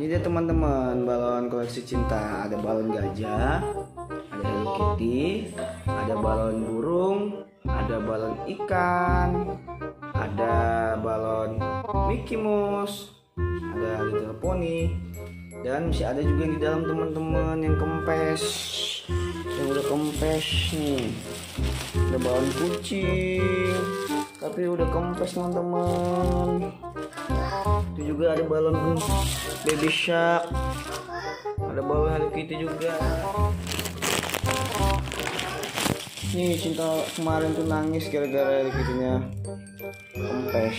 Ini dia teman-teman, balon koleksi cinta. Ada balon gajah, ada Hello Kitty, ada balon burung, ada balon ikan, ada balon Mickey Mouse, ada Little Pony, dan masih ada juga yang di dalam teman-teman yang kempes, yang udah kempes nih. Ada balon kucing, tapi udah kempes teman-teman. Itu juga ada balon Baby Shark, ada balon Hello Kitty juga. Nih Cinta kemarin tuh nangis gara-gara Hello Kitty-nya kempes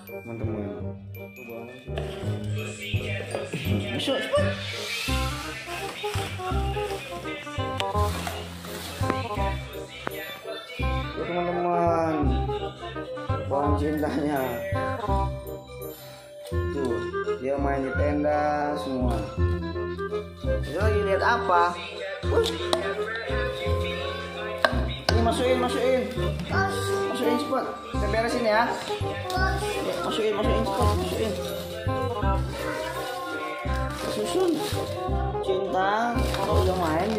teman-teman. Masuk cepat. Ya teman-teman, balon cintanya tuh, dia main di tenda semua. Dia lagi lihat apa? Ini masukin cepat. Kita beresin ya. Masukin cepat, masukin. Susun. Cinta kalau udah main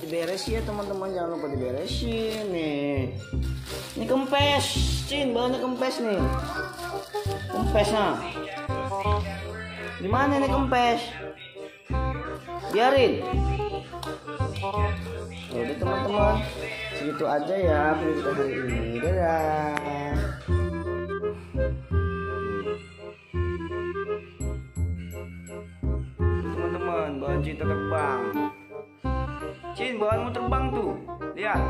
diberesin ya teman-teman, jangan lupa diberesin nih. Ini kempes, Cin, balonnya kempes nih. Kempesnya. Di mana nih kempes? Biarin. Udah teman-teman, segitu aja ya video kita hari ini. Dadah. Teman-teman, balon cinta terbang. Cin, balonmu terbang tuh. Lihat.